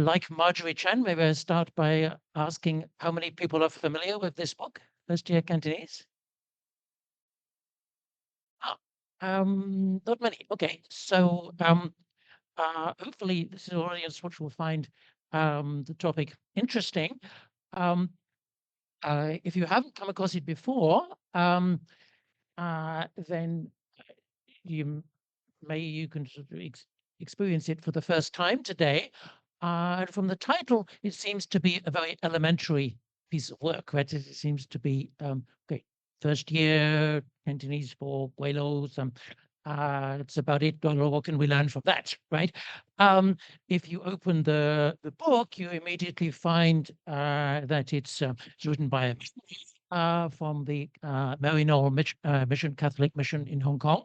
Like Marjorie Chan, maybe I start by asking how many people are familiar with this book, First Year Cantonese? Ah, not many. Okay, so hopefully this is an audience which will find the topic interesting. Um, if you haven't come across it before, then you you can sort of experience it for the first time today. And from the title, it seems to be a very elementary piece of work, right? It seems to be okay. First year Cantonese for Guilos. It's about it. What can we learn from that, right? If you open the book, you immediately find that it's written by from the Maryknoll Mission, Catholic Mission in Hong Kong.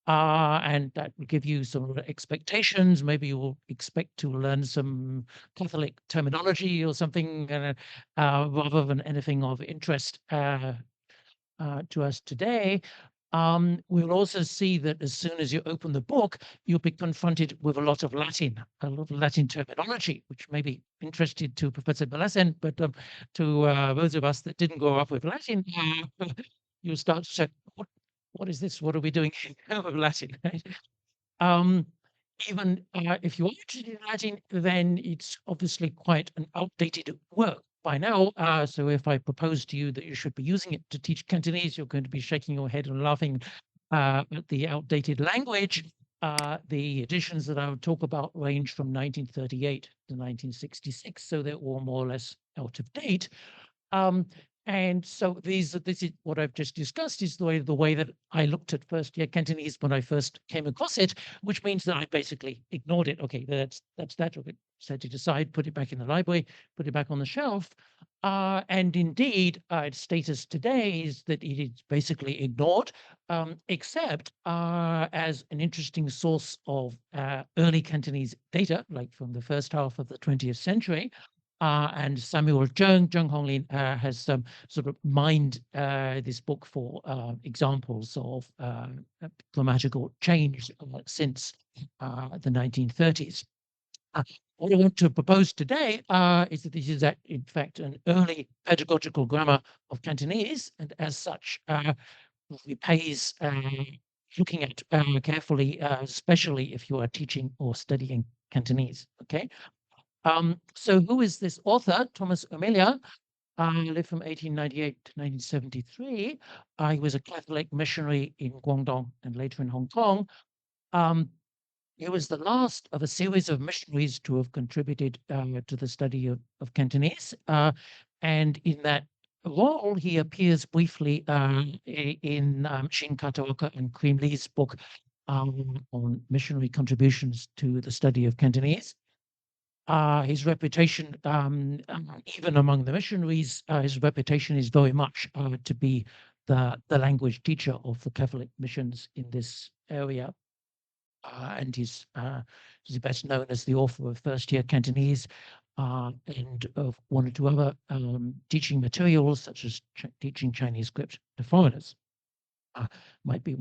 And that will give you some expectations. Maybe you will expect to learn some Catholic terminology or something, rather than anything of interest to us today. We'll also see that as soon as you open the book, you'll be confronted with a lot of Latin terminology, which may be interested to Professor Belassen, but to those of us that didn't grow up with Latin, you'll start to say, what is this? What are we doing with Latin? Right? Um, Even if you are interested in Latin, then it's obviously quite an outdated work by now. So if I propose to you that you should be using it to teach Cantonese, you're going to be shaking your head and laughing at the outdated language. The editions that I would talk about range from 1938 to 1966, so they're all more or less out of date. Um, and so this is what I've just discussed is the way that I looked at first year Cantonese when I first came across it, which means that I basically ignored it. Okay, that's that. Okay, set it aside, put it back in the library, put it back on the shelf. And indeed, its status today is that it is basically ignored, except as an interesting source of early Cantonese data, like from the first half of the 20th century. And Samuel Zheng Honglin has sort of mined this book for examples of grammatical change since the 1930s. What I want to propose today is that this is, in fact, an early pedagogical grammar of Cantonese, and as such, repays looking at carefully, especially if you are teaching or studying Cantonese. Okay. So who is this author? Thomas Omelia lived from 1898 to 1973. He was a Catholic missionary in Guangdong and later in Hong Kong. He was the last of a series of missionaries to have contributed to the study of Cantonese. And in that role, he appears briefly in Shin Kataoka and Cream Lee's book on missionary contributions to the study of Cantonese. His reputation, even among the missionaries, his reputation is very much to be the language teacher of the Catholic missions in this area. And he's best known as the author of First Year Cantonese and of one or two other teaching materials, such as teaching Chinese script to foreigners. Might be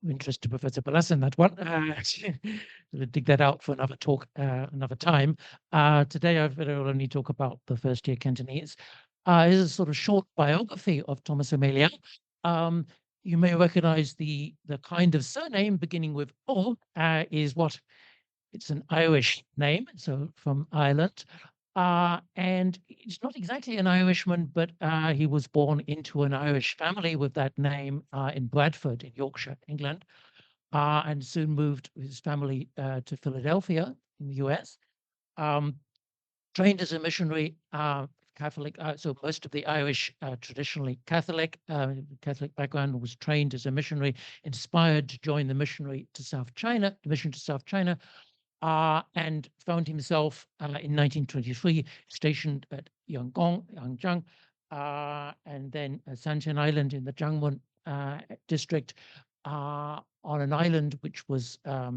interest to Professor Belassen, that one. Dig that out for another talk, another time. Today, I will only talk about the first year Cantonese. Here's a sort of short biography of Thomas Amelia. You may recognize the kind of surname beginning with O is what it's an Irish name, so from Ireland. And he's not exactly an Irishman, but he was born into an Irish family with that name in Bradford in Yorkshire, England, and soon moved with his family to Philadelphia in the US. Trained as a missionary, Catholic, so most of the Irish traditionally Catholic, Catholic background, was trained as a missionary, inspired to join the mission to South China, and found himself in 1923 stationed at Yanjiang, and then Sanchen Island in the Jiangmen district, on an island which was a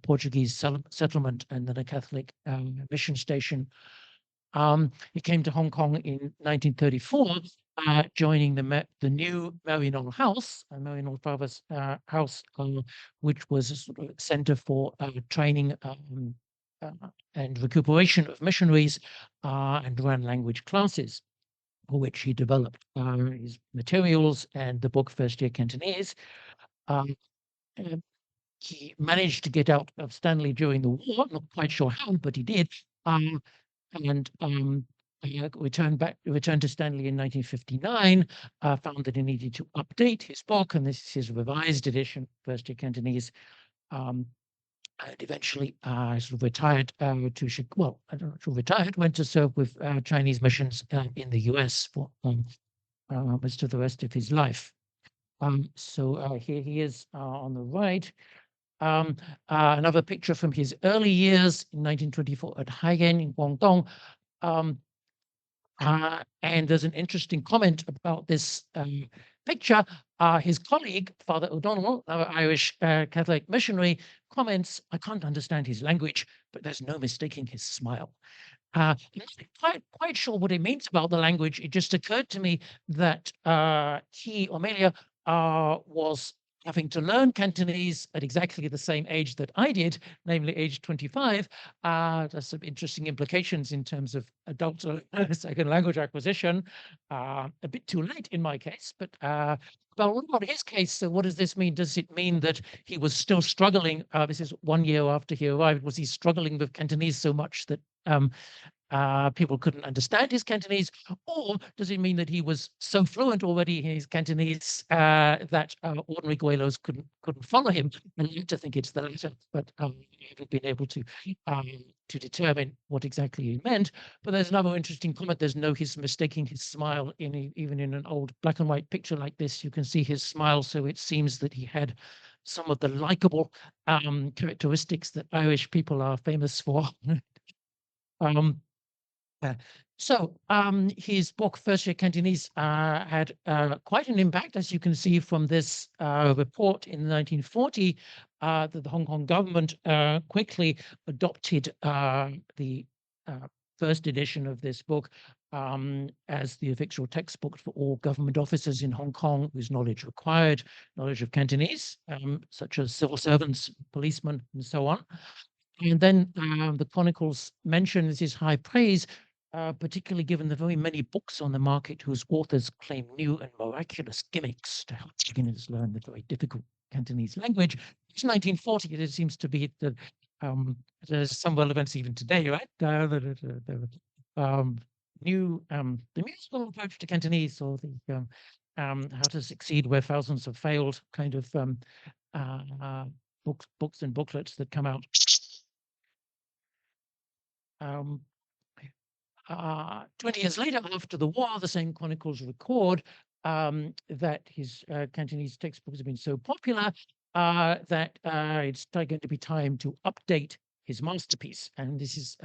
Portuguese settlement and then a Catholic mission station. He came to Hong Kong in 1934, joining the new Maryknoll House, Maryknoll Father's house, which was a sort of center for training and recuperation of missionaries, and ran language classes, for which he developed his materials and the book First Year Cantonese. Um, he managed to get out of Stanley during the war, not quite sure how, but he did. And returned to Stanley in 1959, found that he needed to update his book, and this is his revised edition, First Year Cantonese. And eventually sort of retired to Chicago. Well, I don't know if he retired, went to serve with Chinese missions in the US for most of the rest of his life. So here he is on the right. Another picture from his early years in 1924 at Haiyan in Guangdong. And there's an interesting comment about this picture. His colleague, Father O'Donnell, our Irish Catholic missionary, comments, "I can't understand his language, but there's no mistaking his smile." I'm not quite sure what he means about the language. It just occurred to me that he, Amelia, was having to learn Cantonese at exactly the same age that I did, namely age 25. There's some interesting implications in terms of adult second language acquisition. A bit too late in my case, but what about his case? So what does this mean? Does it mean that he was still struggling? This is 1 year after he arrived. Was he struggling with Cantonese so much that people couldn't understand his Cantonese, or does it mean that he was so fluent already in his Cantonese that ordinary Guelos couldn't follow him? I like to think it's the latter, but I haven't been able to determine what exactly he meant. But there's another interesting comment. There's no mistaking his smile even in an old black and white picture like this. You can see his smile, so it seems that he had some of the likable characteristics that Irish people are famous for. Um, his book, First Year Cantonese, had quite an impact, as you can see from this report in 1940, that the Hong Kong government quickly adopted the first edition of this book as the official textbook for all government officers in Hong Kong whose knowledge required knowledge of Cantonese, such as civil servants, policemen, and so on. And then the Chronicles mentions his high praise, particularly given the very many books on the market whose authors claim new and miraculous gimmicks to help beginners learn the very difficult Cantonese language. It's 1940. It seems to be that there's some relevance even today, right? The musical approach to Cantonese, or the how to succeed where thousands have failed kind of books and booklets that come out. 20 years later, after the war, the same chronicles record that his Cantonese textbooks have been so popular that it's going to be time to update his masterpiece. And this is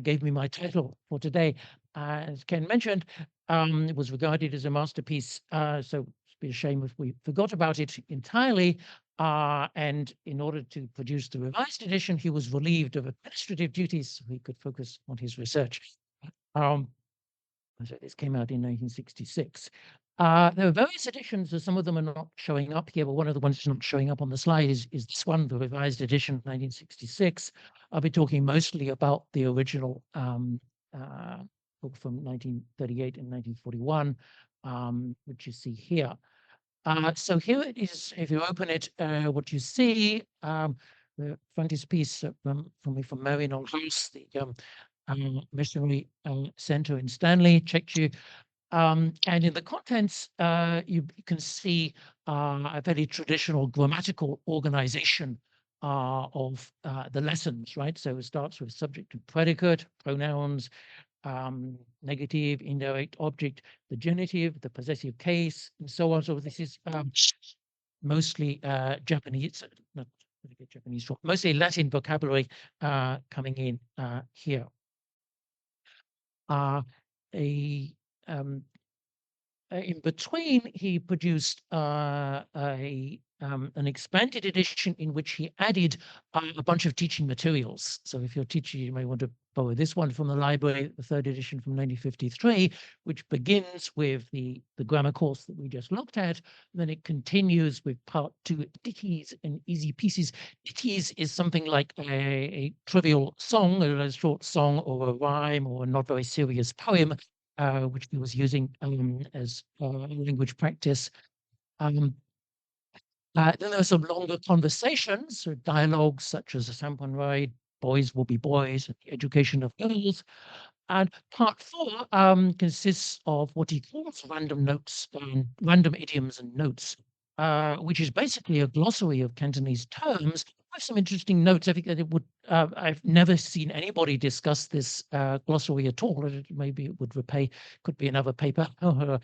gave me my title for today. As Ken mentioned, it was regarded as a masterpiece, so it'd be a shame if we forgot about it entirely. And in order to produce the revised edition, he was relieved of administrative duties so he could focus on his research. So this came out in 1966. There are various editions, so some of them are not showing up here, but one of the ones that's not showing up on the slide is this one, the revised edition, 1966. I'll be talking mostly about the original book from 1938 and 1941, which you see here. So here it is. If you open it, what you see, the frontispiece from Marian House, the missionary center in Stanley, Chekchu. And in the contents, you can see a very traditional grammatical organization of the lessons, right? So it starts with subject and predicate, pronouns, negative, indirect object, the genitive, the possessive case, and so on. So this is mostly Japanese, not Japanese, mostly Latin vocabulary coming in here. In between, he produced a an expanded edition in which he added a bunch of teaching materials. So if you're teaching, you may want to borrow this one from the library, the third edition from 1953, which begins with the grammar course that we just looked at. Then it continues with part 2, ditties and easy pieces. Ditties is something like a trivial song, a short song or a rhyme or a not very serious poem, which he was using as language practice. Then there are some longer conversations or dialogues, such as the Sampanrai, boys will be boys, and the education of girls. And part 4 consists of what he calls random notes, random idioms and notes, which is basically a glossary of Cantonese terms with some interesting notes. I think that it would, I've never seen anybody discuss this glossary at all. Maybe it would repay, could be another paper or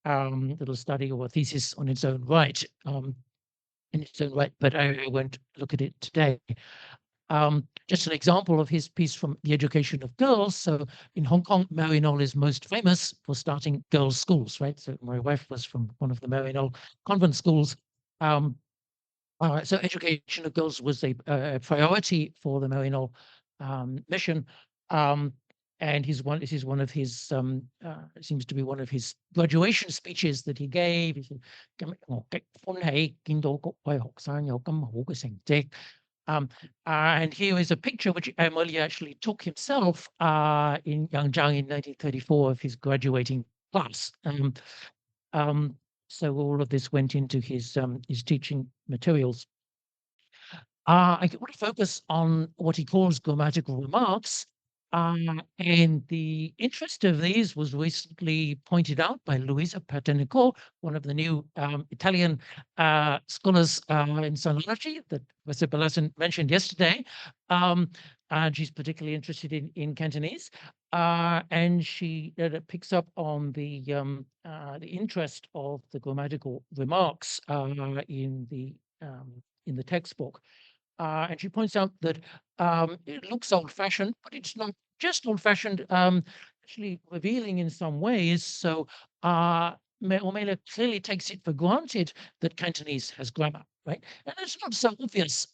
little study or a thesis on its own right. In its own right, but I won't look at it today. Just an example of his piece from The Education of Girls. So in Hong Kong, Maryknoll is most famous for starting girls' schools, right? So my wife was from one of the Maryknoll convent schools. So education of girls was a priority for the Maryknoll mission. And this is one of his, seems to be one of his graduation speeches that he gave. He said, and here is a picture which Emily actually took himself in Yangjiang in 1934 of his graduating class. So all of this went into his teaching materials. I want to focus on what he calls grammatical remarks. And the interest of these was recently pointed out by Luisa Pertenico, one of the new Italian scholars in sonology that Professor Belason mentioned yesterday. And she's particularly interested in Cantonese. And she picks up on the interest of the grammatical remarks in the textbook. And she points out that it looks old-fashioned, but it's not just old-fashioned, actually revealing in some ways. So O'Malley clearly takes it for granted that Cantonese has grammar, right? And it's not so obvious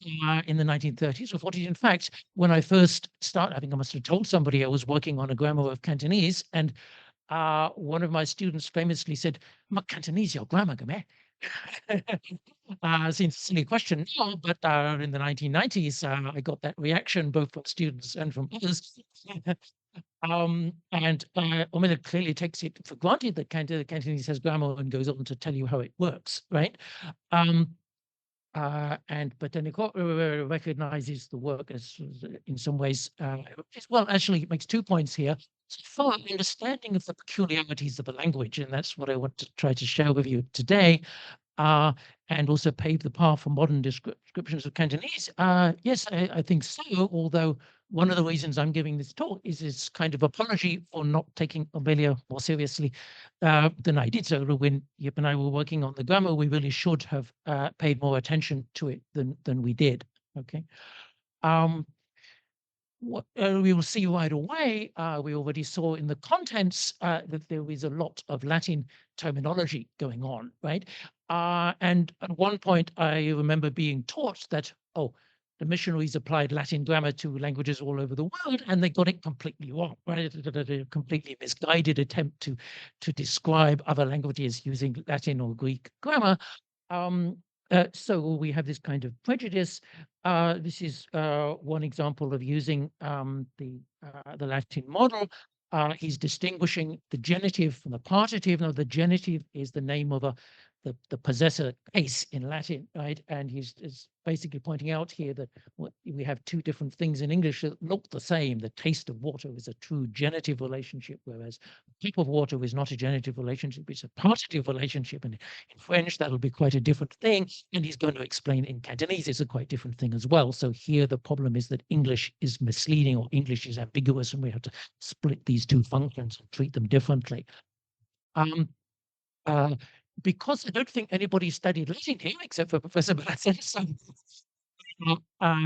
in the 1930s or 40s. In fact, when I first started, I think I must have told somebody I was working on a grammar of Cantonese, and one of my students famously said, "Mak Cantonese your grammar, game." Seems a silly question now, but in the 1990s, I got that reaction both from students and from others. And O'Malley clearly takes it for granted that Cantonese has grammar and goes on to tell you how it works, right? But then it recognizes the work as in some ways, well, actually, it makes 2 points here. For understanding of the peculiarities of a language, and that's what I want to try to share with you today, and also pave the path for modern descriptions of Cantonese. Yes, I think so, although one of the reasons I'm giving this talk is this kind of apology for not taking O'Malley more seriously than I did. So when Yip and I were working on the grammar, we really should have paid more attention to it than we did. Okay. What we will see right away, we already saw in the contents that there is a lot of Latin terminology going on, right? And at one point, I remember being taught that, oh, the missionaries applied Latin grammar to languages all over the world, and they got it completely wrong, right? A completely misguided attempt to describe other languages using Latin or Greek grammar. So we have this kind of prejudice. This is one example of using the Latin model. He's distinguishing the genitive from the partitive. Now, the genitive is the name of the possessor case in Latin, right? And he's basically pointing out here that we have 2 different things in English that look the same. The taste of water is a true genitive relationship, whereas the cup of water is not a genitive relationship, it's a partitive relationship. And in French, that'll be quite a different thing. And he's going to explain in Cantonese, it's a quite different thing as well. So here the problem is that English is misleading or English is ambiguous, and we have to split these 2 functions and treat them differently. Because I don't think anybody studied Latin here except for Professor Belason, so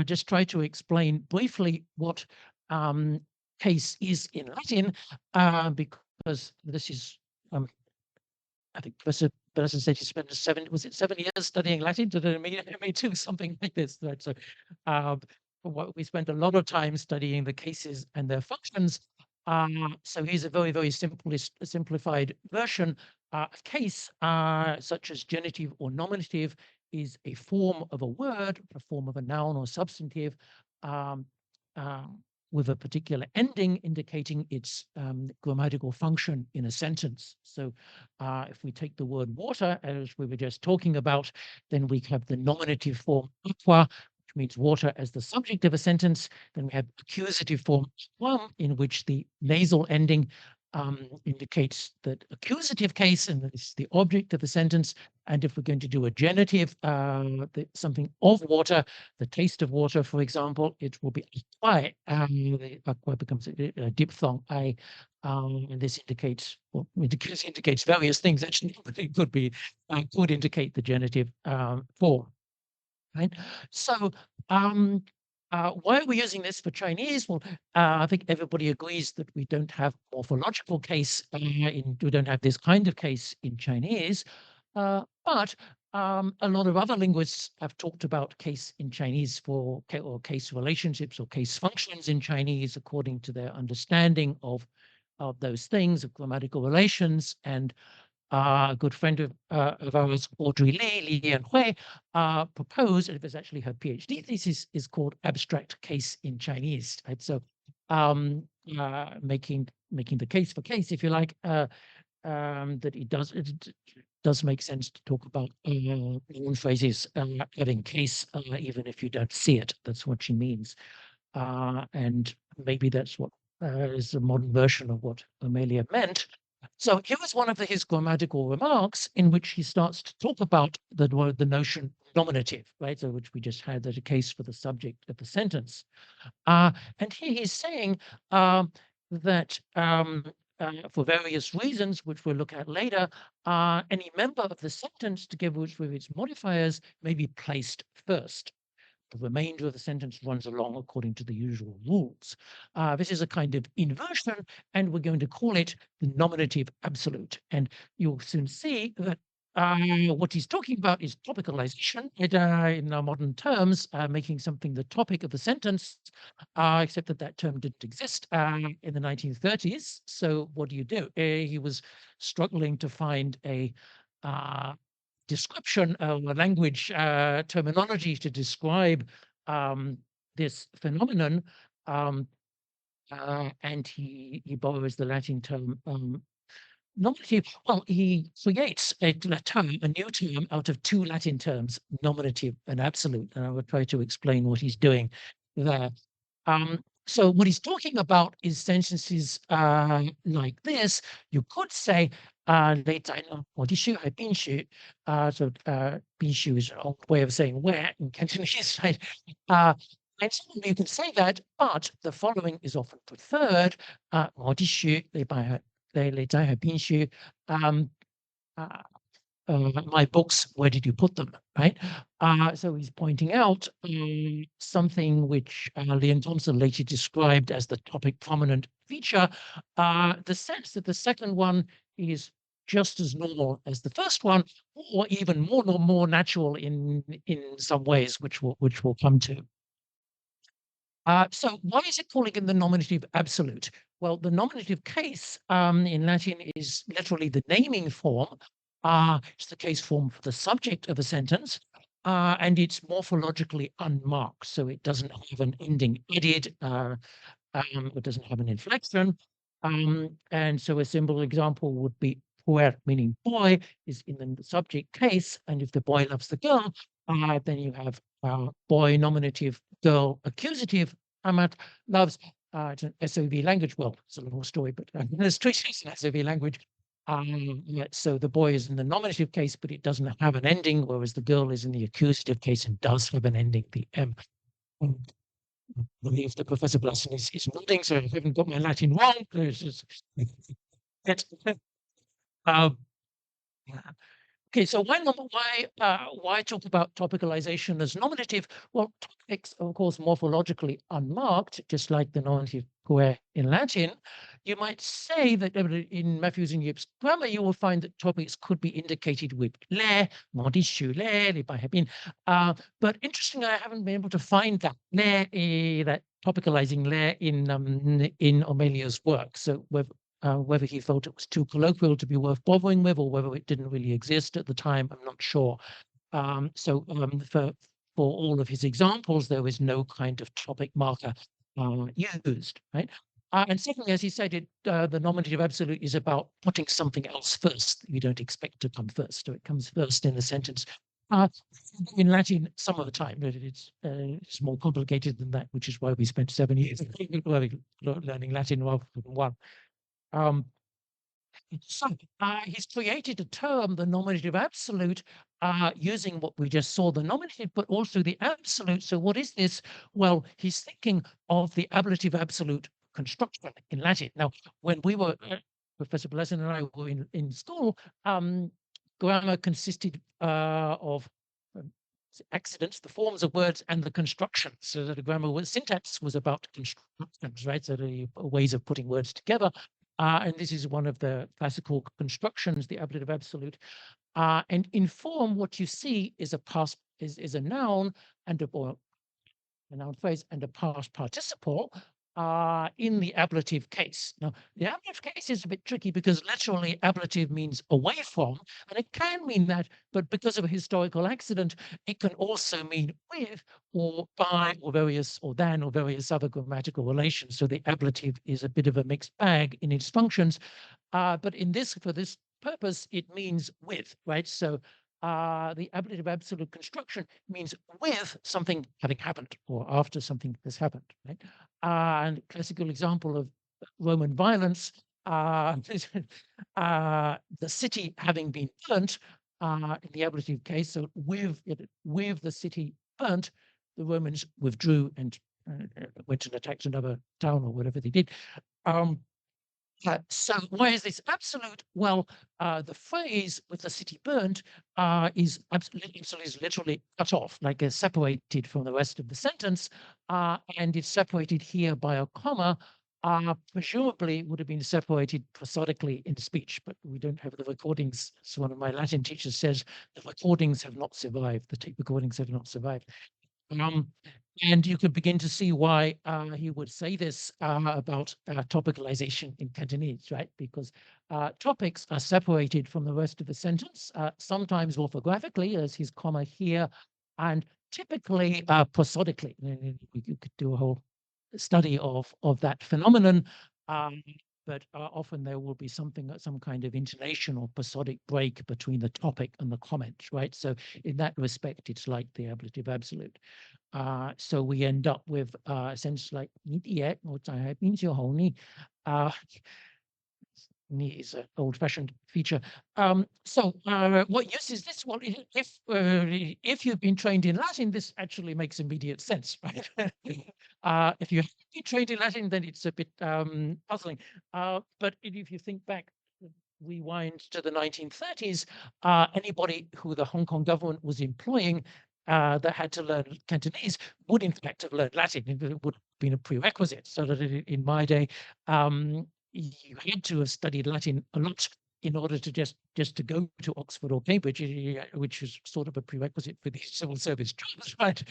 just try to explain briefly what case is in Latin, because this is, I think Professor but as I said, he spent 7 years studying Latin? Did it may do something like this, right? So, we spent a lot of time studying the cases and their functions. So here's a very simplified version. A case, such as genitive or nominative, is a form of a word, a form of a noun or substantive, um, with a particular ending indicating its grammatical function in a sentence. So if we take the word water, as we were just talking about, then we have the nominative form aqua, which means water, as the subject of a sentence. Then we have accusative form aquam, in which the nasal ending indicates that accusative case, and this is the object of the sentence. And if we're going to do a genitive, something of water, the taste of water, for example, it will be aquae. The aqua becomes a diphthong I, and this indicates, well, indicates various things. Actually, but it could indicate the genitive form. Right. So, why are we using this for Chinese? Well, I think everybody agrees that we don't have morphological case we don't have this kind of case in Chinese, but a lot of other linguists have talked about case in Chinese or case relationships or case functions in Chinese according to their understanding of those things, of grammatical relations. And a good friend of ours, Audrey Li Yanhui, proposed, and it was actually her PhD thesis, is called Abstract Case in Chinese. Right? So making the case for case, if you like, that it does make sense to talk about noun phrases having case, even if you don't see it. That's what she means. And maybe that's what is a modern version of what Amelia meant. So here is one of his grammatical remarks in which he starts to talk about the notion nominative, right? So which we just had as a case for the subject of the sentence. And here he's saying that for various reasons, which we'll look at later, any member of the sentence, together with its modifiers, may be placed first. The remainder of the sentence runs along according to the usual rules. This is a kind of inversion, and we're going to call it the nominative absolute. And you'll soon see that what he's talking about is topicalization in our modern terms, making something the topic of a sentence, except that term didn't exist in the 1930s. So what do? He was struggling to find a description of a language terminology to describe this phenomenon, and he borrows the Latin term nominative. Well, he creates a new term out of two Latin terms, nominative and absolute, and I will try to explain what he's doing there. So what he's talking about is sentences like this. You could say, 你仔咯，我啲書係邊書? So 邊書 is an old way of saying where in Cantonese, right? And so you can say that, but the following is often preferred. 我啲書你擺係你仔係邊書? My books, where did you put them, right? So he's pointing out something which Leon Thompson later described as the topic prominent feature, the sense that the second one is just as normal as the first one, or even more natural in some ways, which we'll come to. So why is it calling it the nominative absolute? Well, the nominative case in Latin is literally the naming form. It's the case form for the subject of a sentence, and it's morphologically unmarked, so it doesn't have an ending edit, it doesn't have an inflection, and so a simple example would be puer, meaning boy, is in the subject case, and if the boy loves the girl, then you have boy nominative, girl accusative. Amat loves. It's an SOV language. Well, it's a long story, but there's treaties in SOV language. So the boy is in the nominative case, but it doesn't have an ending, whereas the girl is in the accusative case and does have an ending, the M. I believe the Professor Blasson is nodding, so I haven't got my Latin wrong. Okay, so why talk about topicalization as nominative? Well, topics, of course, morphologically unmarked, just like the nominative where in Latin, you might say that in Matthews and Gibbs grammar, you will find that topics could be indicated with le, modishu le, by have been. But interestingly, I haven't been able to find that le, that topicalizing le in Omelia's work. So whether he felt it was too colloquial to be worth bothering with, or whether it didn't really exist at the time, I'm not sure. For all of his examples, there was no kind of topic marker used, right? And secondly, as he said, the nominative absolute is about putting something else first you don't expect to come first, so it comes first in the sentence. In Latin, some of the time, it's more complicated than that, which is why we spent 7 years learning Latin rather than one. So he's created a term, the nominative absolute, using what we just saw, the nominative, but also the absolute. So what is this? Well, he's thinking of the ablative absolute construction in Latin. Now, when we were, Professor Blesson and I were in school, grammar consisted of accidents, the forms of words, and the constructions. So that the grammar syntax was about constructions, right? So the ways of putting words together. And this is one of the classical constructions, the ablative absolute. And in form, what you see is a past is a noun and a noun phrase and a past participle in the ablative case. Now, the ablative case is a bit tricky because literally ablative means away from, and it can mean that, but because of a historical accident, it can also mean with or by or various or than or various other grammatical relations. So the ablative is a bit of a mixed bag in its functions. But for this purpose, it means with, right? So the ablative absolute construction means with something having happened or after something has happened, right? And classical example of Roman violence, the city having been burnt in the ablative case. So with the city burnt, the Romans withdrew and went and attacked another town or whatever they did. So why is this absolute? Well, the phrase with the city burnt is absolutely literally cut off, like separated from the rest of the sentence, and it's separated here by a comma. Presumably would have been separated prosodically in speech, but we don't have the recordings. So one of my Latin teachers says the recordings have not survived. The tape recordings have not survived. And you can begin to see why he would say this about topicalization in Cantonese, right? Because topics are separated from the rest of the sentence, sometimes orthographically, as his comma here, and typically prosodically. You could do a whole study of that phenomenon, but often there will be some kind of intonation or prosodic break between the topic and the comment, right? So in that respect, it's like the ablative absolute. So we end up with a sense like is an old-fashioned feature. So what use is this? Well, if you've been trained in Latin, this actually makes immediate sense, right? If you haven't been trained in Latin, then it's a bit puzzling. But if you think back, rewind to the 1930s, anybody who the Hong Kong government was employing that had to learn Cantonese would in fact have learned Latin. It would have been a prerequisite. So that in my day, you had to have studied Latin a lot in order to just to go to Oxford or Cambridge, which was sort of a prerequisite for these civil service jobs, right?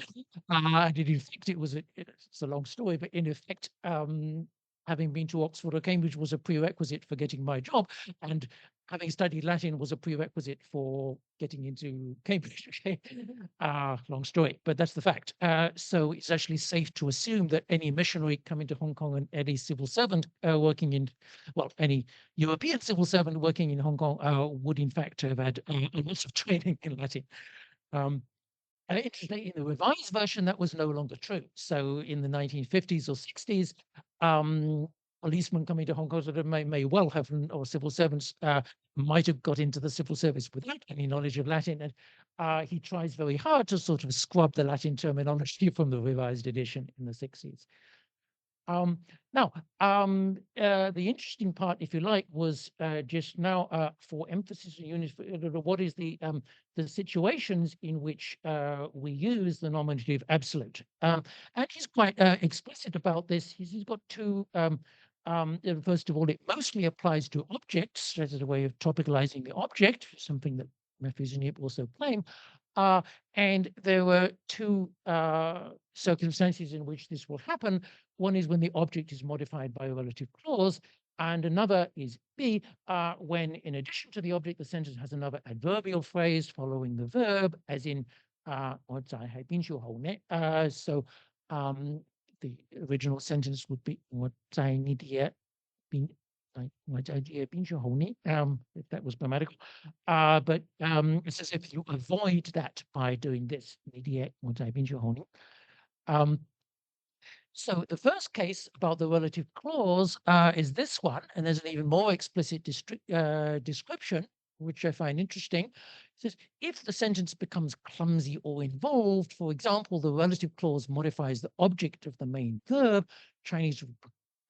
And in fact, it's a long story, but in effect, having been to Oxford or Cambridge was a prerequisite for getting my job, and having studied Latin was a prerequisite for getting into Cambridge. Okay, long story, but that's the fact. So it's actually safe to assume that any missionary coming to Hong Kong and any civil servant working in, well, any European civil servant working in Hong Kong would in fact have had a lot of training in Latin. Interestingly, in the revised version, that was no longer true. So in the 1950s or 60s, policemen coming to Hong Kong may well have, or civil servants might have got into the civil service without any knowledge of Latin. And he tries very hard to sort of scrub the Latin terminology from the revised edition in the 60s. Now, the interesting part, if you like, was just now for emphasis and units. What is the situations in which we use the nominative absolute? And he's quite explicit about this. He's got two. First of all, it mostly applies to objects as a way of topicalizing the object, something that Matthews and Yip also claim. And there were two circumstances in which this will happen. One is when the object is modified by a relative clause, and another is B, when in addition to the object, the sentence has another adverbial phrase following the verb, as in, so the original sentence would be, if that was grammatical. But it's as if you avoid that by doing this. So the first case about the relative clause is this one, and there's an even more explicit description, which I find interesting. It says, if the sentence becomes clumsy or involved, for example, the relative clause modifies the object of the main verb, Chinese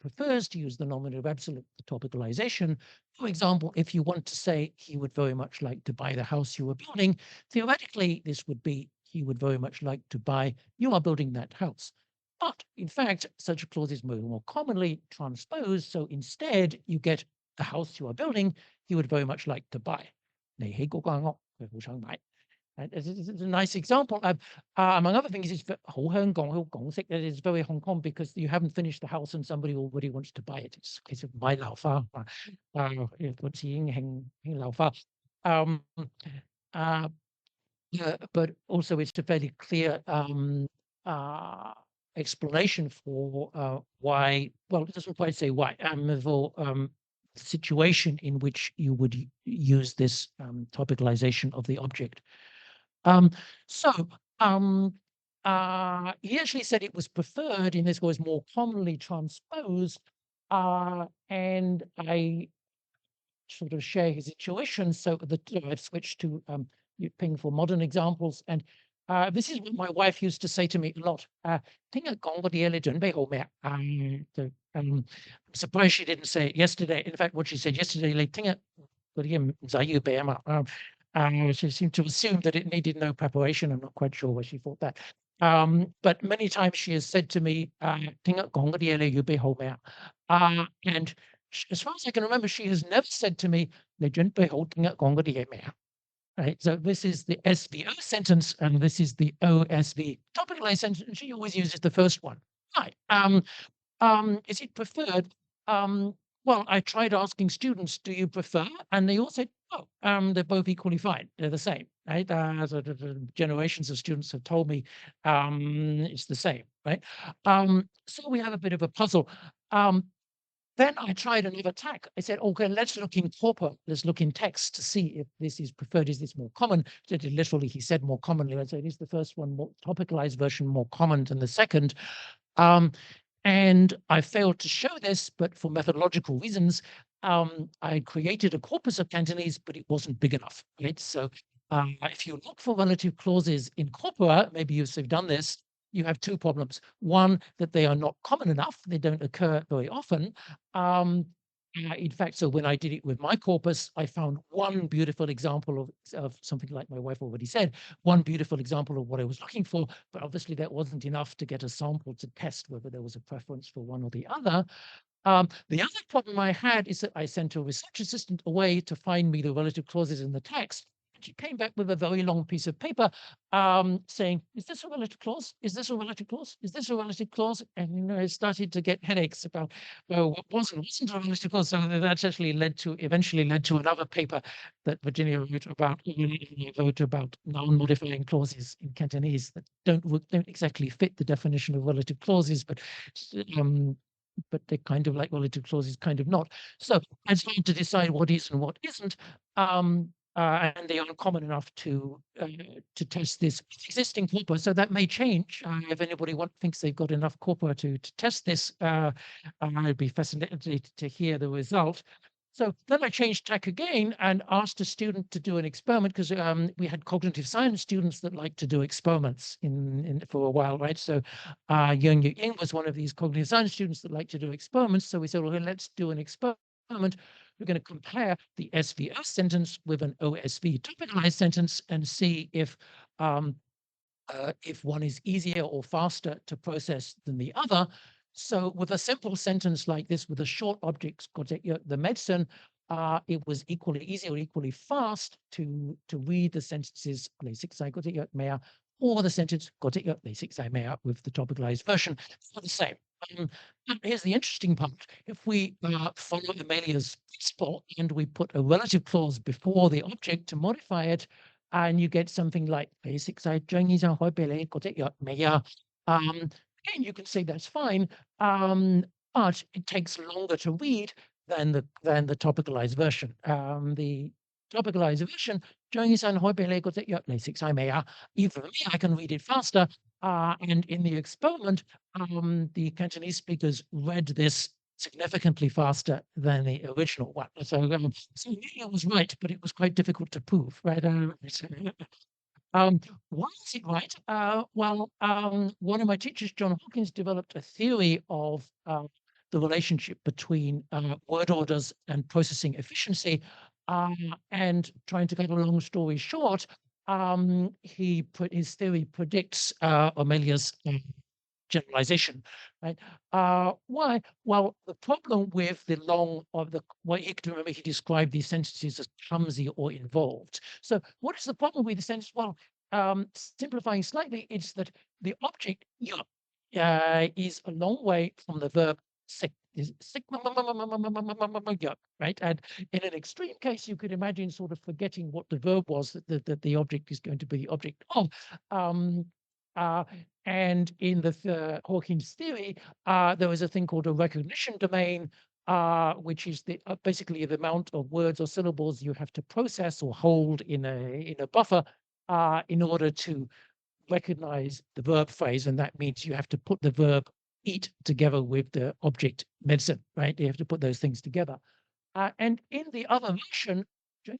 prefers to use the nominative absolute for topicalization. For example, if you want to say he would very much like to buy the house you are building, theoretically, this would be he would very much like to buy, you are building that house. But in fact, such a clause is more commonly transposed. So instead, you get the house you are building, he would very much like to buy. It's a nice example. Among other things, it's very Hong Kong because you haven't finished the house and somebody already wants to buy it. It's a case of 買樓花, 個字已經興樓花. But also it's a fairly clear explanation for why, well, it doesn't quite say why, for situation in which you would use this topicalization of the object. He actually said it was preferred in this was more commonly transposed, and I sort of share his intuition. So I've switched to Ping for modern examples, and this is what my wife used to say to me a lot. I'm surprised she didn't say it yesterday. In fact, what she said yesterday, she seemed to assume that it needed no preparation. I'm not quite sure where she thought that. But many times she has said to me, and as far as I can remember, she has never said to me, right? So this is the SVO sentence, and this is the OSV topicalized sentence. She always uses the first one. Right. Is it preferred? Well, I tried asking students, do you prefer? And they all said, oh, they're both equally fine. They're the same, right? Generations of students have told me it's the same, right? So we have a bit of a puzzle. Then I tried another tack. I said, okay, let's look in corpora, let's look in text to see if this is preferred, is this more common? So literally, he said more commonly. I'd say, is the first one, more topicalized version, more common than the second? And I failed to show this, but for methodological reasons, I created a corpus of Cantonese, but it wasn't big enough, right? So if you look for relative clauses in corpora, maybe you've done this, you have two problems. One, that they are not common enough. They don't occur very often. In fact, so when I did it with my corpus, I found one beautiful example of something like my wife already said, one beautiful example of what I was looking for, but obviously that wasn't enough to get a sample to test whether there was a preference for one or the other. The other problem I had is that I sent a research assistant away to find me the relative clauses in the text. And she came back with a very long piece of paper saying, is this a relative clause? Is this a relative clause? Is this a relative clause? And I started to get headaches about, well, what wasn't a relative clause? So that actually eventually led to another paper that Virginia wrote about non-modifying clauses in Cantonese that don't exactly fit the definition of relative clauses, but they're kind of like relative clauses, kind of not. So it's hard to decide what is and what isn't. And they aren't common enough to test this existing corpora. So that may change. If anybody thinks they've got enough corpora to test this, I'd be fascinated to hear the result. So then I changed tack again and asked a student to do an experiment because we had cognitive science students that like to do experiments for a while, right? So Young Yu Ying was one of these cognitive science students that like to do experiments. So we said, well, let's do an experiment. We're going to compare the SVO sentence with an OSV topicalized sentence and see if one is easier or faster to process than the other. So with a simple sentence like this, with a short object, the medicine, it was equally easy or equally fast to read the sentences or the sentence with the topicalized version for the same. Here's the interesting part. If we follow Amelia's principle and we put a relative clause before the object to modify it, and you get something like basic side again, you can say that's fine, but it takes longer to read than the topicalized version. The topicalized version, even me, I can read it faster. And in the experiment, the Cantonese speakers read this significantly faster than the original one. So, so it was right, but it was quite difficult to prove, right? Why is it right? Well, one of my teachers, John Hawkins, developed a theory of the relationship between word orders and processing efficiency. And trying to get a long story short, his theory predicts Amelia's generalization, right? Why? Well, the problem with the long of the what you can remember, he described these sentences as clumsy or involved. So, what is the problem with the sentence? Well, simplifying slightly, it's that the object is a long way from the verb sick. Is sick, right? And in an extreme case, you could imagine sort of forgetting what the verb was that the object is going to be the object of. Um, uh, and in the Hawkins theory, there was a thing called a recognition domain, which is basically the amount of words or syllables you have to process or hold in a buffer in order to recognize the verb phrase, and that means you have to put the verb eat together with the object medicine, right? You have to put those things together. And in the other version, now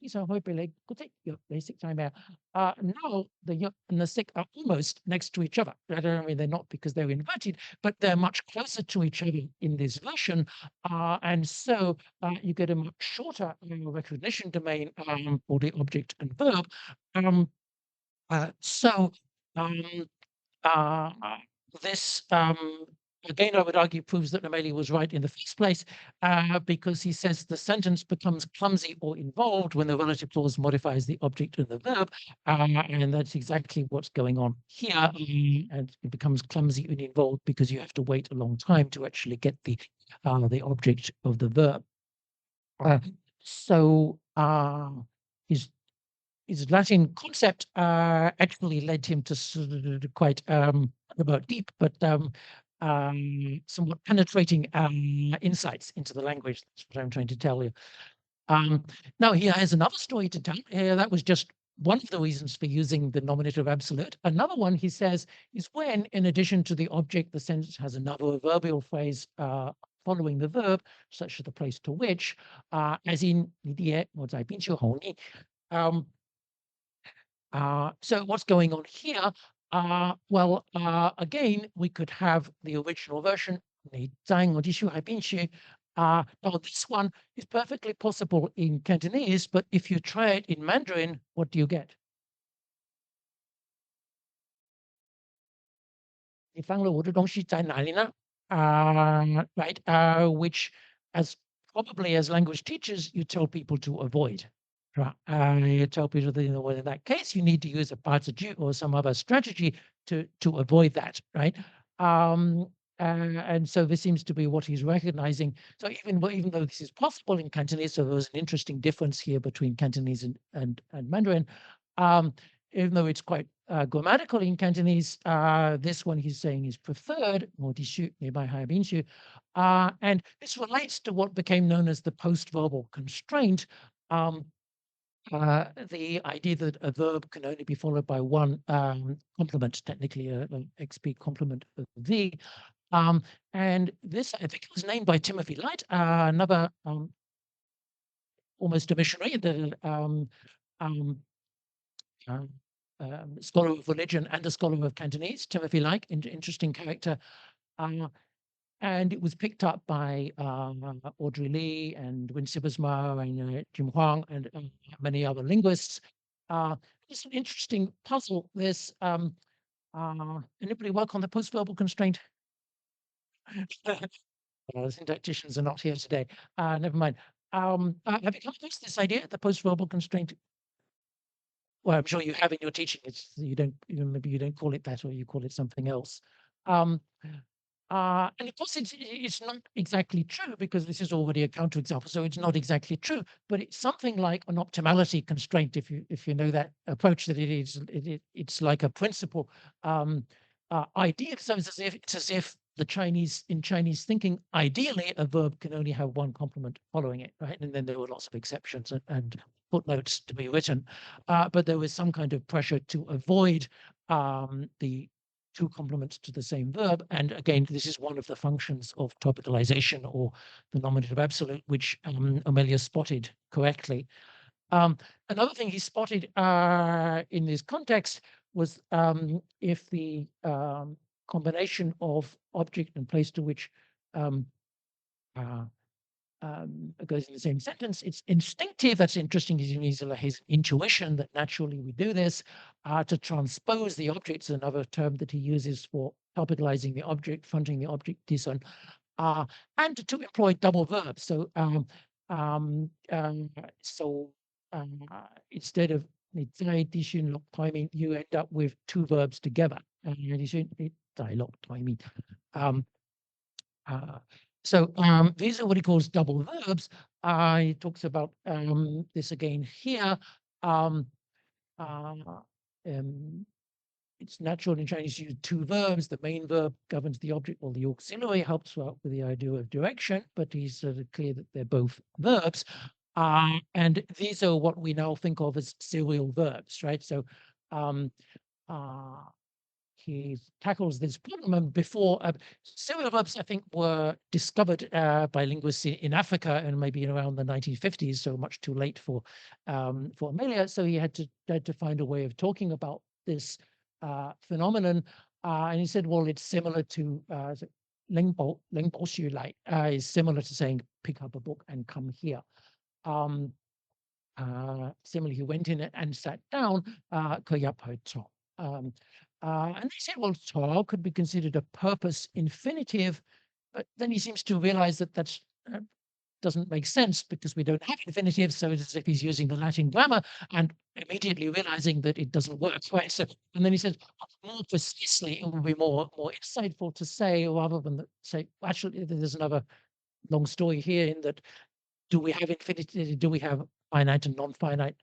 the yuk and the sik are almost next to each other. I don't mean they're not because they're inverted, but they're much closer to each other in this version. And so you get a much shorter recognition domain for the object and verb. So um, uh, this, again, I would argue proves that Amelia was right in the first place, because he says the sentence becomes clumsy or involved when the relative clause modifies the object and the verb, and that's exactly what's going on here. And it becomes clumsy and involved because you have to wait a long time to actually get the object of the verb. So his Latin concept actually led him to sort of quite about deep, but somewhat penetrating insights into the language. That's what I'm trying to tell you. Now he has another story to tell. That was just one of the reasons for using the nominative absolute. Another one, he says, is when, in addition to the object, the sentence has another adverbial phrase following the verb, such as the place to which, as in 你的我在冰球红里. So what's going on here? Well, again, we could have the original version. Now this one is perfectly possible in Cantonese, but if you try it in Mandarin, what do you get? Right, which as probably as language teachers, you tell people to avoid. Right. You tell people that, well, in that case, you need to use a parts or some other strategy to avoid that, right? And so this seems to be what he's recognizing. So even though this is possible in Cantonese, so there was an interesting difference here between Cantonese and Mandarin. Even though it's quite grammatical in Cantonese, this one he's saying is preferred, and this relates to what became known as the post-verbal constraint. The idea that a verb can only be followed by one complement, technically an XP complement of the. And this, I think, was named by Timothy Light, another almost a missionary, scholar of religion and a scholar of Cantonese, Timothy Like, interesting character. And it was picked up by Audrey Lee and Win Sibasma and Jim Huang and many other linguists. It's an interesting puzzle. There's anybody work on the post-verbal constraint? The syntacticians are not here today. Never mind. Have you come across this idea, the post-verbal constraint? Well, I'm sure you have in your teaching. It's maybe you don't call it that, or you call it something else. And of course, it's not exactly true, because this is already a counterexample, so it's not exactly true. But it's something like an optimality constraint, if you know that approach. That it's like a principle idea. So it's as if in Chinese thinking, ideally a verb can only have one complement following it, right? And then there were lots of exceptions and footnotes to be written, but there was some kind of pressure to avoid the two complements to the same verb. And again, this is one of the functions of topicalization, or the nominative absolute, which Amelia spotted correctly. Another thing he spotted in this context was if the combination of object and place to which goes in the same sentence, it's instinctive. That's interesting. His intuition that naturally we do this. To transpose the object is another term that he uses for topicalizing the object, fronting the object, Dison, and to employ double verbs. So instead of timing, you end up with two verbs together. So these are what he calls double verbs. He talks about this again here. It's natural in Chinese to use two verbs. The main verb governs the object, while the auxiliary helps out with the idea of direction, but he's sort of clear that they're both verbs. And these are what we now think of as serial verbs, right? So he tackles this problem. And before, serial verbs, I think, were discovered by linguists in Africa, and maybe around the 1950s, so much too late for Amelia. So he had to find a way of talking about this phenomenon. And he said, well, it's similar to Lingbo Xu Lai, is similar to saying, pick up a book and come here. Similarly, he went in and sat down, and they said, well, Tao could be considered a purpose infinitive, but then he seems to realize that that doesn't make sense, because we don't have infinitives. So it's as if he's using the Latin grammar, and immediately realizing that it doesn't work, right? So, and then he says, more precisely, it would be more insightful to say, rather than say, actually, there's another long story here in that, do we have infinity? Do we have finite and non-finite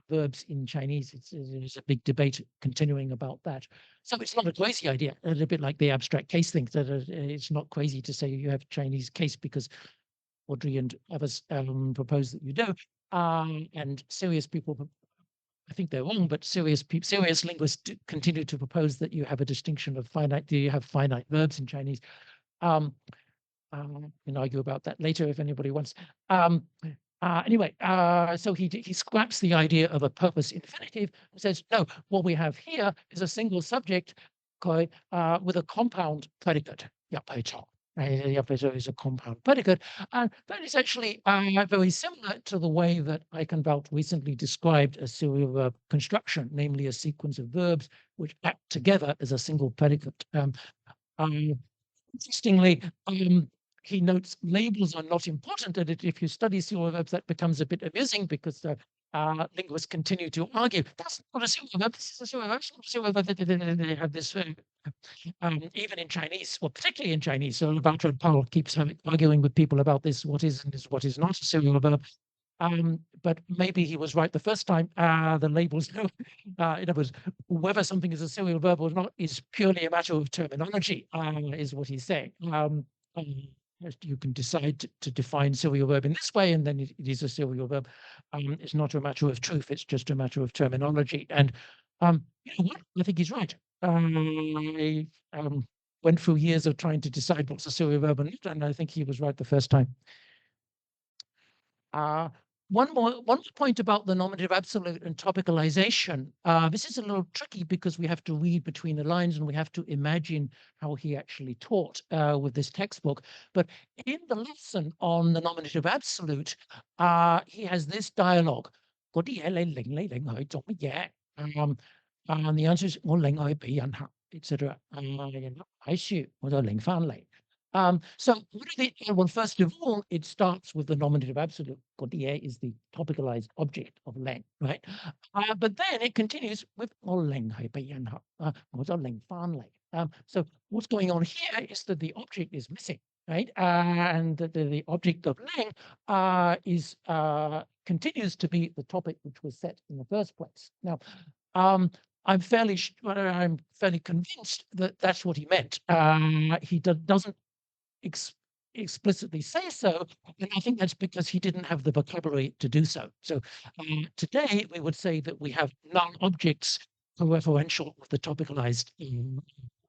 verbs in Chinese? There's a big debate continuing about that. So it's not a crazy idea, a little bit like the abstract case thing, that it's not crazy to say you have Chinese case, because Audrey and others propose that you do. And serious people, I think they're wrong, but serious linguists continue to propose that you have a distinction of finite. Do you have finite verbs in Chinese? We can argue about that later if anybody wants. Anyway, so he scraps the idea of a purpose infinitive and says, no, what we have here is a single subject with a compound predicate. Yapei is a compound predicate. And that is actually very similar to the way that Eichenwald recently described a serial verb construction, namely a sequence of verbs which act together as a single predicate. Interestingly, he notes labels are not important, and if you study serial verbs, that becomes a bit amusing, because linguists continue to argue that's not a serial verb. This is a serial verb. It's not a serial verb. They have this even in Chinese, or particularly in Chinese. So Bartra and Powell keeps arguing with people about this: what is and what is not a serial verb. But maybe he was right the first time. The labels, in other words, whether something is a serial verb or not is purely a matter of terminology, is what he's saying. You can decide to define serial verb in this way, and then it is a serial verb. It's not a matter of truth; it's just a matter of terminology. And you know what? I think he's right. I went through years of trying to decide what's a serial verb and not, and I think he was right the first time. One more point about the nominative absolute and topicalization. This is a little tricky because we have to read between the lines and we have to imagine how he actually taught with this textbook. But in the lesson on the nominative absolute, he has this dialogue. And the answer is 我另外俾人嚇, etc. So what are well, first of all, it starts with the nominative absolute. 嗰啲嘢 is the topicalized object of Lang, right? But then it continues with 我令係俾人嚇, 我就令返嚟. So what's going on here is that the object is missing, right? And the object of Lang is continues to be the topic which was set in the first place. Now, I'm fairly convinced that that's what he meant. He doesn't explicitly say so, and I think that's because he didn't have the vocabulary to do so. So today we would say that we have null objects co-referential with the topicalized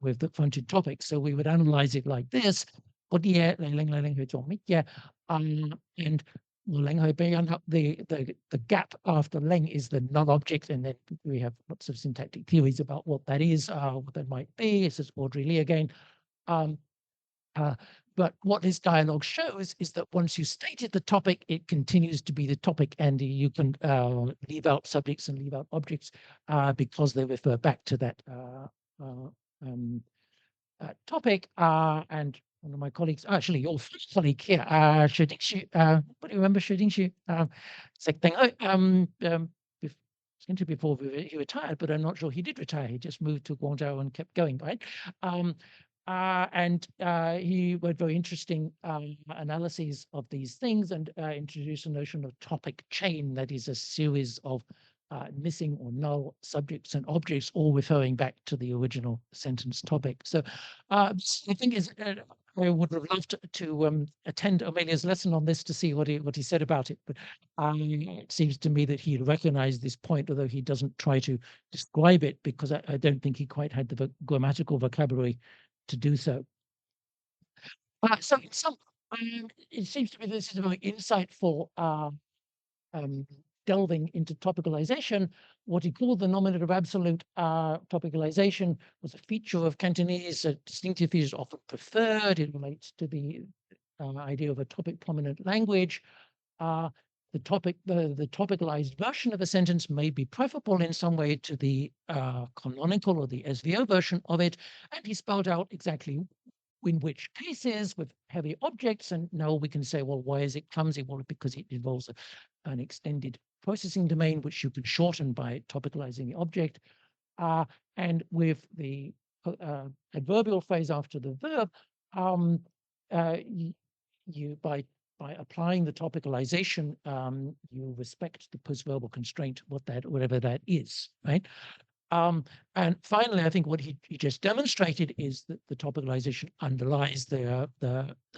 with the fronted topic. So we would analyze it like this. And the gap after Leng is the null object, and then we have lots of syntactic theories about what that is, what that might be. This is Audrey Lee again. But what this dialogue shows is that once you stated the topic, it continues to be the topic, and you can leave out subjects and leave out objects because they refer back to that topic. And one of my colleagues, actually your colleague here, what do you remember Shudingshi? Before he retired, but I'm not sure he did retire. He just moved to Guangzhou and kept going, right? And he wrote very interesting analyses of these things and introduced a notion of topic chain, that is a series of missing or null subjects and objects, all referring back to the original sentence topic. So I think I would have loved to attend Amelia's lesson on this to see what he said about it. But it seems to me that he recognized this point, although he doesn't try to describe it, because I don't think he quite had the grammatical vocabulary to do so. So it seems to me this is a very insightful delving into topicalization. What he called the nominative absolute topicalization was a feature of Cantonese. A distinctive feature is often preferred. It relates to the idea of a topic prominent language. The topicalized version of a sentence may be preferable in some way to the canonical or the SVO version of it. And he spelled out exactly in which cases with heavy objects. And now we can say, well, why is it clumsy? Well, because it involves an extended processing domain, which you can shorten by topicalizing the object. And with the adverbial phrase after the verb, you by applying the topicalization, you respect the postverbal constraint, whatever that is, right? And finally, I think what he just demonstrated is that the topicalization underlies the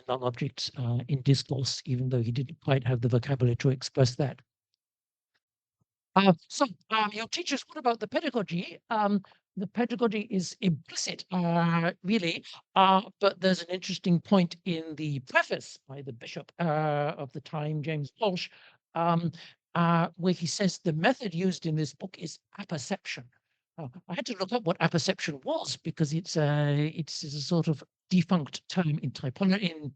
null objects in discourse, even though he didn't quite have the vocabulary to express that. So your teachers, what about the pedagogy? The pedagogy is implicit, really, but there's an interesting point in the preface by the bishop of the time, James Walsh, where he says the method used in this book is apperception. I had to look up what apperception was, because it's a sort of defunct term in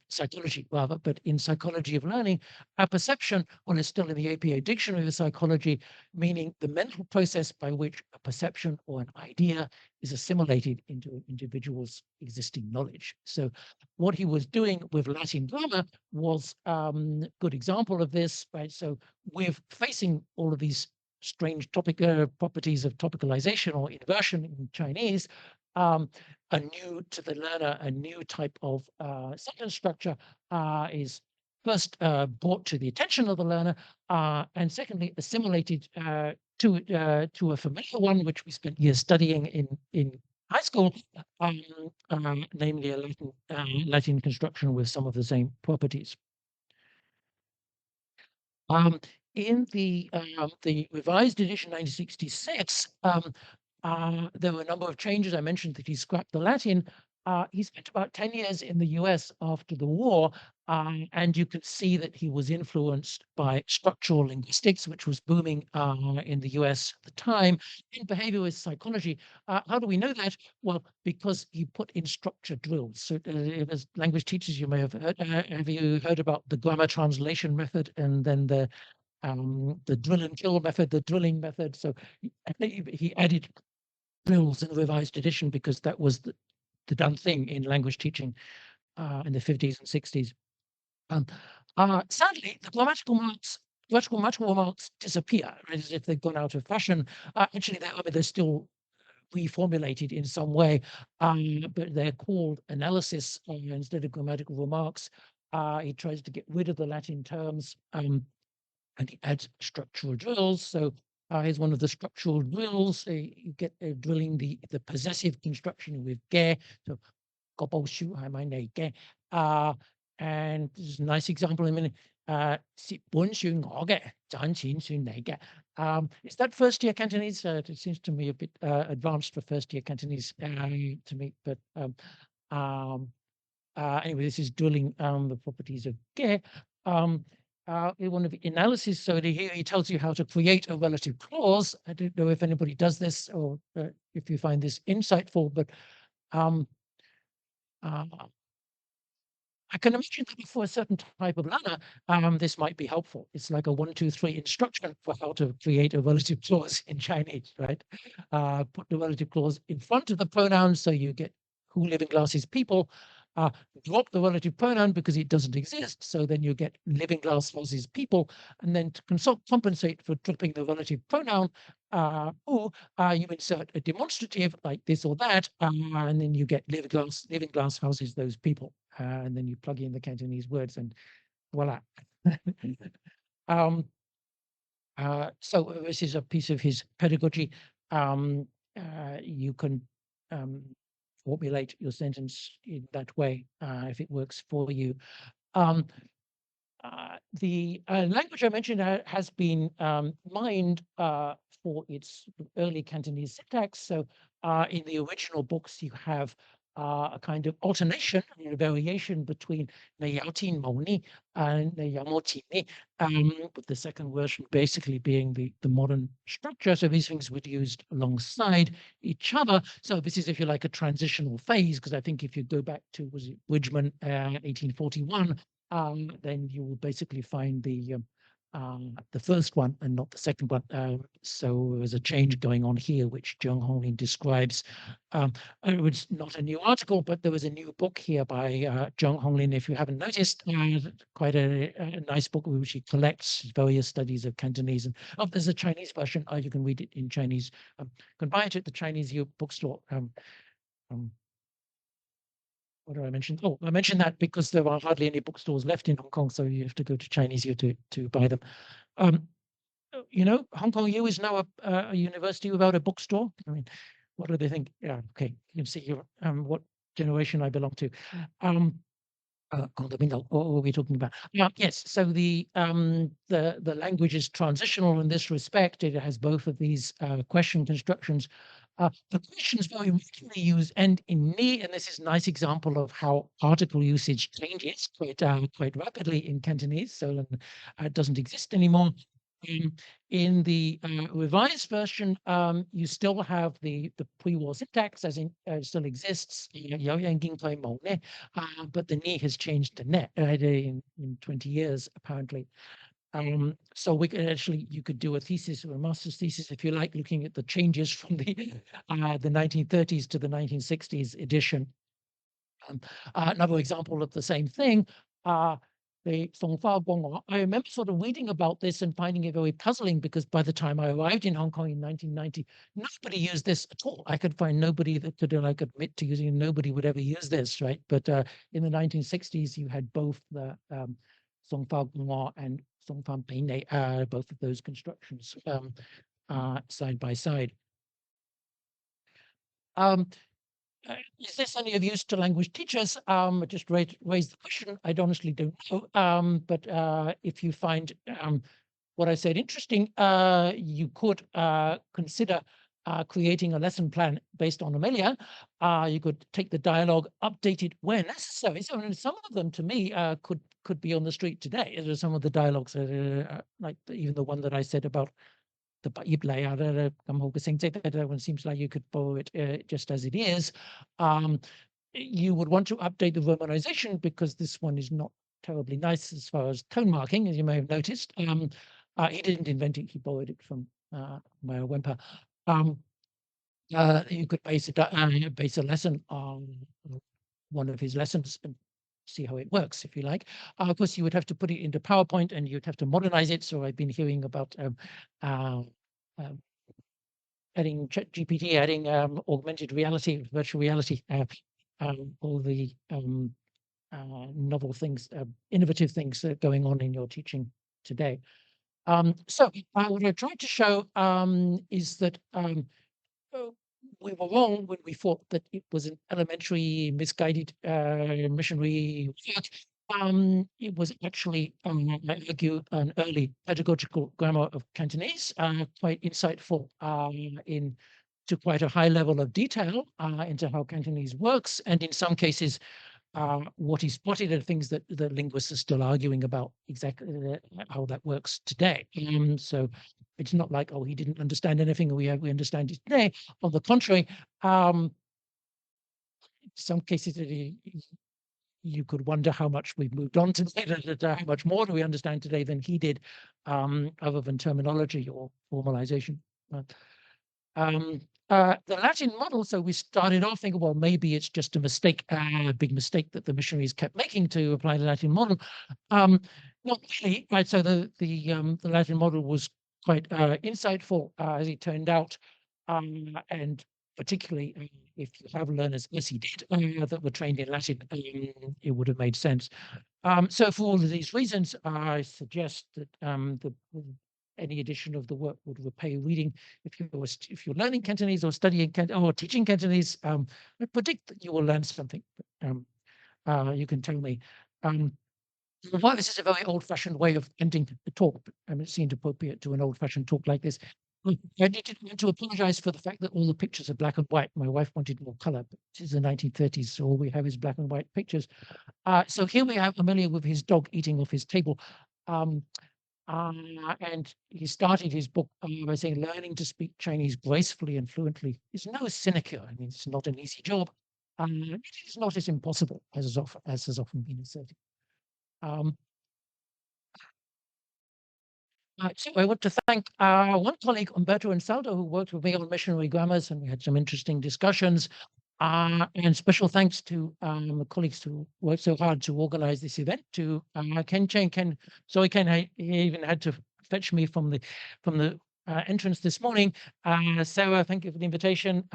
psychology rather, but in psychology of learning, apperception, well, is still in the APA Dictionary of Psychology, meaning the mental process by which a perception or an idea is assimilated into an individual's existing knowledge. So what he was doing with Latin grammar was a good example of this, right? So we're facing all of these strange properties of topicalization or inversion in Chinese, to the learner, a new type of sentence structure is first brought to the attention of the learner, and secondly assimilated to a familiar one, which we spent years studying in high school, namely a Latin construction with some of the same properties. In the revised edition 1966, there were a number of changes. I mentioned that he scrapped the Latin. He spent about 10 years in the US after the war, And you can see that he was influenced by structural linguistics, which was booming in the US at the time, in behaviorist psychology. How do we know that? Well, because he put in structure drills. So as language teachers, you may have heard, have you heard about the grammar translation method and then the drill and kill method, the drilling method? So he added drills in the revised edition because that was the done thing in language teaching in the 50s and 60s. Sadly, the grammatical marks disappear, right, as if they've gone out of fashion. Actually, they're still reformulated in some way, but they're called analysis instead of grammatical remarks. He tries to get rid of the Latin terms, and he adds structural drills. So here's one of the structural drills. You get drilling the possessive construction with ge. So uh, and this is a nice example in a minute. Is that first year Cantonese? It seems to me a bit advanced for first year Cantonese to me, but anyway, this is drilling the properties of ge. In one of the analysis, so here he tells you how to create a relative clause. I don't know if anybody does this or if you find this insightful, but uh, I can imagine that for a certain type of learner, this might be helpful. It's like a 1, 2, 3 instruction for how to create a relative clause in Chinese, right? Put the relative clause in front of the pronoun, so you get who living classes people. Drop the relative pronoun because it doesn't exist, so then you get living classes people, and then to compensate for dropping the relative pronoun, you insert a demonstrative like this or that, and then you get living glass houses those people, and then you plug in the Cantonese words, and voila. um, so this is a piece of his pedagogy. You can formulate your sentence in that way if it works for you. The language I mentioned has been mined for its early Cantonese syntax. So in the original books, you have a kind of alternation, a variation between Nayautin Moni and Nayamotini, with the second version basically being the modern structure. So these things were used alongside each other. So this is, if you like, a transitional phase, because I think if you go back to, was it Bridgman, 1841, then you will basically find the first one and not the second one. So there's a change going on here, which Zheng Honglin describes. It was not a new article, but there was a new book here by Zheng Honglin, if you haven't noticed, quite a nice book which he collects various studies of Cantonese. And there's a Chinese version. You can read it in Chinese. You can buy it at the Chinese bookstore. What did I mention? Oh, I mentioned that because there are hardly any bookstores left in Hong Kong, so you have to go to Chinese U to buy them. Hong Kong U is now a university without a bookstore. I mean, what do they think? Yeah, okay, you can see here what generation I belong to. What were we talking about? Yes, so the language is transitional in this respect. It has both of these question constructions. The questions very regularly use end in ni, and this is a nice example of how article usage changes quite rapidly in Cantonese. So it doesn't exist anymore. In the revised version, you still have the pre-war syntax, as in still exists, but the ni has changed to net in 20 years, apparently. So we could actually, you could do a thesis or a master's thesis, if you like, looking at the changes from the 1930s to the 1960s edition. Another example of the same thing, the Songfa Guanghua. I remember sort of reading about this and finding it very puzzling, because by the time I arrived in Hong Kong in 1990, nobody used this at all. I could find nobody that could admit to using it. Nobody would ever use this, right? But in the 1960s, you had both the Songfa Guanghua and Songfa Beine, both of those constructions side by side. Is this any of use to language teachers? Just raise the question. I honestly don't know. But if you find what I said interesting, you could consider creating a lesson plan based on Amelia. You could take the dialogue, update it where necessary. So some of them, to me, could be on the street today. There are some of the dialogues, like even the one that I said about the that one seems like you could borrow it just as it is. You would want to update the romanization because this one is not terribly nice as far as tone marking, as you may have noticed. He didn't invent it; he borrowed it from Meyer Wemper. You could base a lesson on one of his lessons and see how it works, if you like. Of course, you would have to put it into PowerPoint and you'd have to modernize it. So I've been hearing about adding GPT, adding augmented reality, virtual reality, all the novel things, innovative things going on in your teaching today. So what I tried to show is that we were wrong when we thought that it was an elementary, misguided missionary work. It was actually, I argue, an early pedagogical grammar of Cantonese, quite insightful to quite a high level of detail into how Cantonese works, and in some cases, what he spotted are things that the linguists are still arguing about exactly how that works today. So it's not like, oh, he didn't understand anything, we understand it today. On the contrary, some cases you could wonder how much we've moved on today, how much more do we understand today than he did, other than terminology or formalization. The Latin model, so we started off thinking, well, maybe it's just a mistake, a big mistake that the missionaries kept making to apply the Latin model. Not really, right? So the Latin model was quite insightful, as it turned out, and particularly if you have learners, as he did, that were trained in Latin, it would have made sense. So for all of these reasons, I suggest that any edition of the work would repay reading. If you're learning Cantonese or studying or teaching Cantonese, I predict that you will learn something. You can tell me. While this is a very old-fashioned way of ending the talk, it seemed appropriate to an old-fashioned talk like this. I did want to apologize for the fact that all the pictures are black and white. My wife wanted more color, but this is the 1930s, so all we have is black and white pictures. So here we have Amelia with his dog eating off his table. And he started his book by saying, learning to speak Chinese gracefully and fluently is no sinecure. I mean, it's not an easy job. It is not as impossible as has often been asserted. So I want to thank one colleague, Umberto Ansaldo, who worked with me on missionary grammars, and we had some interesting discussions. And special thanks to the colleagues who worked so hard to organize this event, to Ken Cheng. Ken, he even had to fetch me from the entrance this morning. Sarah, thank you for the invitation.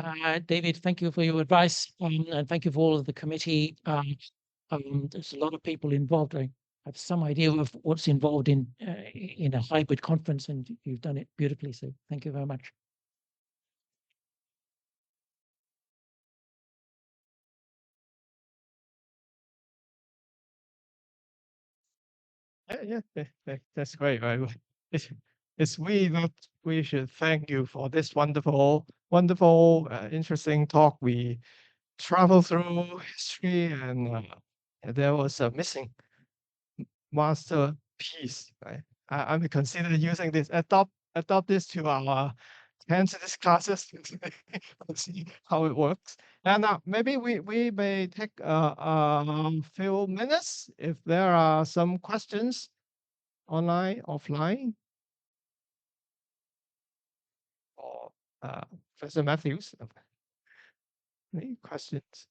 David, thank you for your advice, and thank you for all of the committee. There's a lot of people involved. I have some idea of what's involved in a hybrid conference, and you've done it beautifully. So thank you very much. Yeah, that's great. Right? It's we that we should thank you for this wonderful, interesting talk. We traveled through history, and there was a missing masterpiece. Right? I may consider using this, adopt this to our Cantonese classes to see how it works. And maybe we may take a few minutes if there are some questions online, offline, or Professor Matthews. Any questions?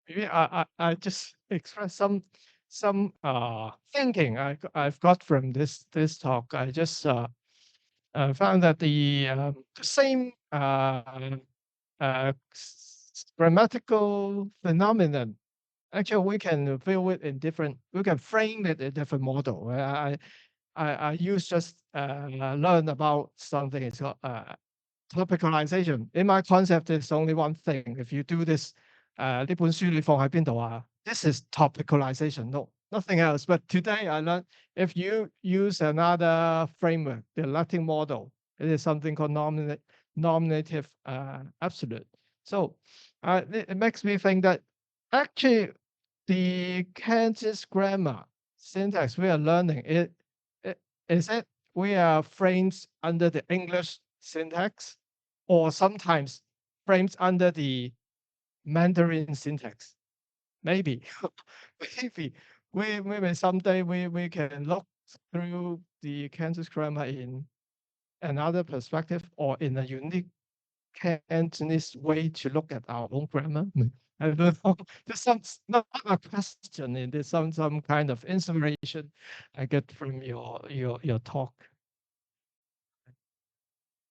Maybe I just express some thinking I've got from this talk. I just found that the same grammatical phenomenon, actually we can view it in different, we can frame it in different model. I use just learn about something. It's called topicalization. In my concept, it's only one thing. If you do this, 呢本書你放喺邊度啊？ this is topicalization. No, nothing else. But today I learned if you use another framework, the Latin model, it is something called nominative absolute. So it makes me think that actually the Kansas grammar syntax we are learning, is it we are frames under the English syntax, or sometimes frames under the Mandarin syntax. Maybe, maybe maybe someday we can look through the Kansas grammar in another perspective or in a unique Cantonese way to look at our own grammar. I don't know. There's some not a question in this, some kind of inspiration I get from your talk.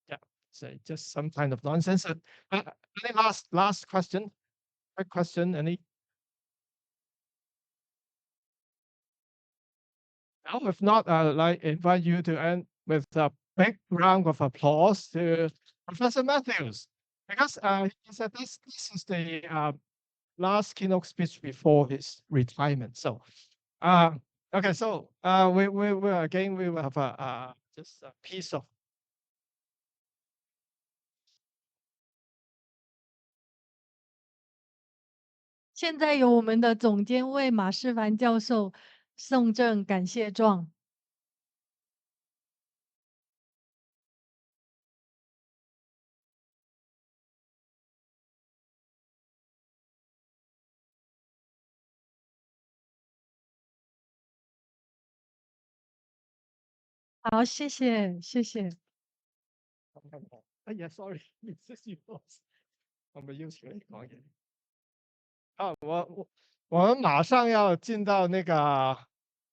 Yeah, so just some kind of nonsense. Any last question? Quick question. Any? Now, if not, I'd like invite you to end with a big round of applause to Professor Matthews, because he said this is the last keynote speech before his retirement. So, okay, so we again we will have a just a piece of. 现在由我们的总监为马世凡教授送证感谢状。好，谢谢，谢谢。哎呀，sorry，你自己说，我们又学讲嘢。啊，我们马上要进到那个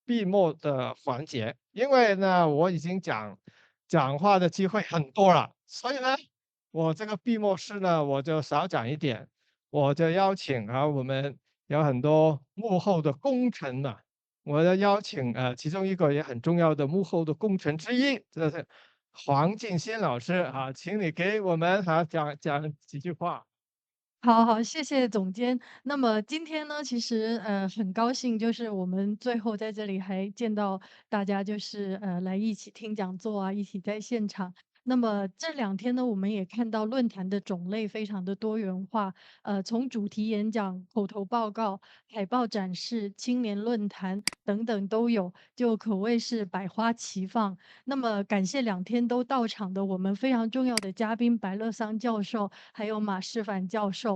闭幕的环节，因为呢，我已经讲话的机会很多了，所以呢，我这个闭幕式呢，我就少讲一点，我就邀请我们有很多幕后的功臣嘛，我要邀请其中一个也很重要的幕后的功臣之一，这是黄敬新老师请你给我们讲几句话。好好，谢谢总监。那么今天呢，其实很高兴，就是我们最后在这里还见到大家，就是来一起听讲座啊，一起在现场。那么这2天呢，我们也看到论坛的种类非常的多元化，从主题演讲、口头报告、海报展示、青年论坛等等都有，就可谓是百花齐放。那么感谢2天都到场的我们非常重要的嘉宾白乐桑教授，还有马世凡教授。